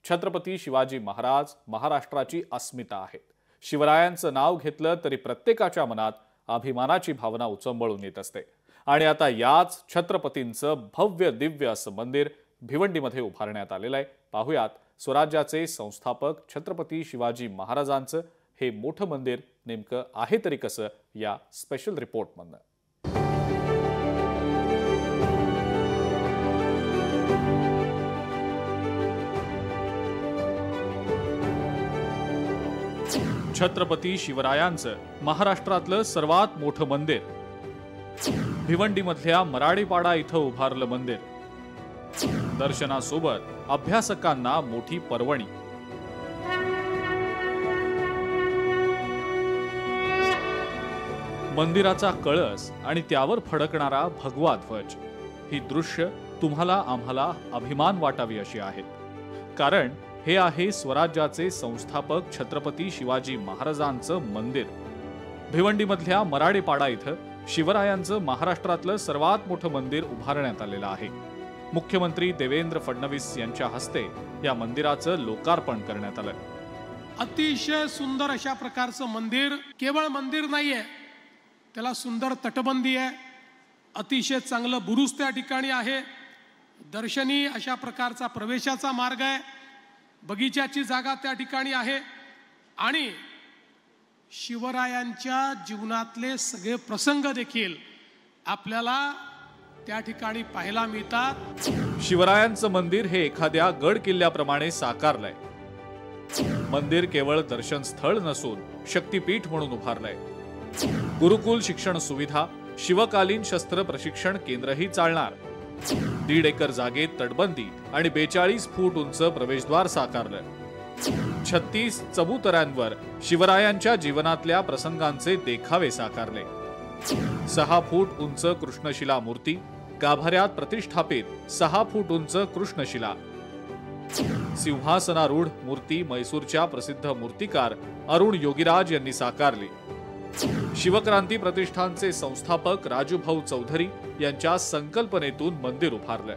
छत्रपती शिवाजी महाराज महाराष्ट्राची अस्मिता आहेत। शिवरायांचं नाव घेतलं तरी प्रत्येकाच्या मनात अभिमानाची भावना उचंबळून येत असते। आणि आता याच छत्रपतींचं भव्य दिव्य असं मंदिर भिवंडीमध्ये उभारण्यात आलेलं आहे। पाहुयात स्वराज्याचे संस्थापक छत्रपती शिवाजी महाराजांचं हे मोठं मंदिर नेमकं आहे तरी कसं या स्पेशल रिपोर्टमधनं। छत्रपती शिवरायांचं महाराष्ट्रातलं सर्वात मोठं मंदिर भिवंडीमधल्या मराडीपाडा इथं उभारलं मंदिर। दर्शनासोबत अभ्यासकांना मोठी पर्वणी। मंदिराचा कळस आणि त्यावर फडकणारा भगवा ध्वज ही दृश्य तुम्हाला आम्हाला अभिमान वाटावी अशी आहेत। कारण हे आहे स्वराज्याचे संस्थापक छत्रपती शिवाजी महाराजांचं मंदिर। भिवंडीमधल्या मराडीपाडा इथं शिवरायांचं महाराष्ट्रातलं सर्वात मोठं मंदिर उभारण्यात आलेलं आहे। मुख्यमंत्री देवेंद्र फडणवीस यांच्या हस्ते या मंदिराचं लोकार्पण करण्यात आलं। अतिशय सुंदर अशा प्रकारचं मंदिर केवळ मंदिर नाहीये, त्याला सुंदर तटबंदी आहे, अतिशय चांगलं बुरुज त्या ठिकाणी आहे, दर्शनी अशा प्रकारचा प्रवेशाचा मार्ग आहे, बगीच्याची जागा त्या ठिकाणी आहे आणि शिवरायांच्या जीवनातले सगळे प्रसंग देखील आपल्याला त्या ठिकाणी पाहायला मिळतात। शिवरायांचं मंदिर हे एखाद्या गड किल्ल्याप्रमाणे साकारलंय। मंदिर केवळ दर्शन स्थळ नसून शक्तिपीठ म्हणून उभारलंय। गुरुकुल शिक्षण सुविधा, शिवकालीन शस्त्र प्रशिक्षण केंद्रही चालणार। 1.5 एकर जागेत तटबंदी आणि 42 फूट उंच प्रवेशद्वार साकारलं। 36 चबुतऱ्यांवर शिवरायांच्या जीवनातल्या प्रसंगांचे देखावे साकारले। 6 फूट उंच कृष्णशिला मूर्ती, गाभाऱ्यात प्रतिष्ठापित 6 फूट उंच कृष्णशिला, सिंहासनारूढ मूर्ती मैसूरच्या प्रसिद्ध मूर्तिकार अरुण योगीराज यांनी साकारली। शिवक्रांती प्रतिष्ठानचे संस्थापक राजूभाऊ चौधरी यांच्या संकल्पनेतून मंदिर उभारलं।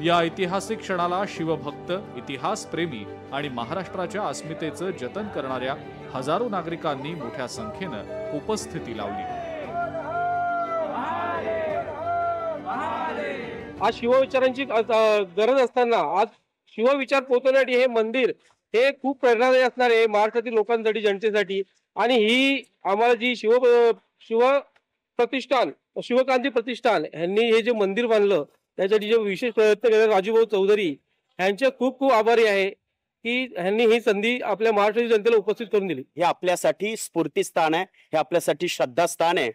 या ऐतिहासिक क्षणाला शिवभक्त, इतिहासप्रेमी आणि महाराष्ट्राच्या अस्मितेचं जतन करणाऱ्या हजारो नागरिकांनी मोठ्या संख्येनं उपस्थिती लावली। आज शिवविचारांची गरज असताना आज शिवविचार पोहोचवण्यासाठी हे मंदिर हे खूप प्रेरणादायी असणार आहे महाराष्ट्रातील लोकांसाठी, जनतेसाठी। आणि ही आम्हाला जी शिवक्रांती प्रतिष्ठान यांनी हे जे मंदिर बांधलं त्यासाठी जे विशेष प्रयत्न केले राजूभाऊ चौधरी यांचे खूप खूप आभारी आहे की यांनी ही संधी आपल्या महाराष्ट्रातील जनतेला उपस्थित करून दिली। हे आपल्यासाठी स्फूर्तीस्थान आहे, हे आपल्यासाठी श्रद्धास्थान आहे।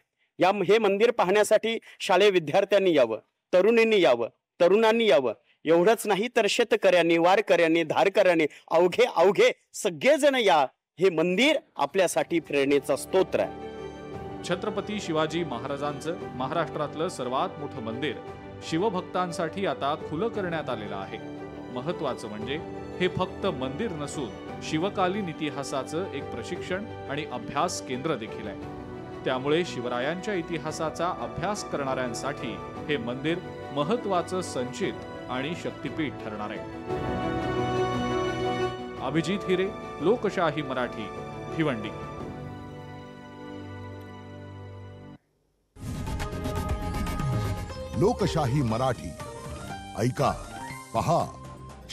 हे मंदिर पाहण्यासाठी शालेय विद्यार्थ्यांनी यावं, तरुणींनी यावं, तरुणांनी यावं। एवढंच नाही तर शेतकऱ्यांनी, वारकऱ्यांनी, धारकऱ्यांनी, अवघे सगळेजण या। हे मंदिर आपल्यासाठी प्रेरणेचा स्तोत्र आहे। छत्रपती शिवाजी महाराजांचं महाराष्ट्रातलं सर्वात मोठं मंदिर शिवभक्तांसाठी आता खुलं करण्यात आलेलं आहे। महत्त्वाचं म्हणजे हे फक्त मंदिर नसून शिवकालीन इतिहासाचं एक प्रशिक्षण आणि अभ्यास केंद्र देखील आहे। त्यामुळे शिवरायांच्या इतिहासाचा अभ्यास करणाऱ्यांसाठी हे मंदिर महत्त्वाचं संचित आणि शक्तिपीठ ठरणार आहे। अभिजित हिरे, लोकशाही मराठी, भिवंडी। लोकशाही मराठी ऐका, पहा,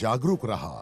जागरूक रहा।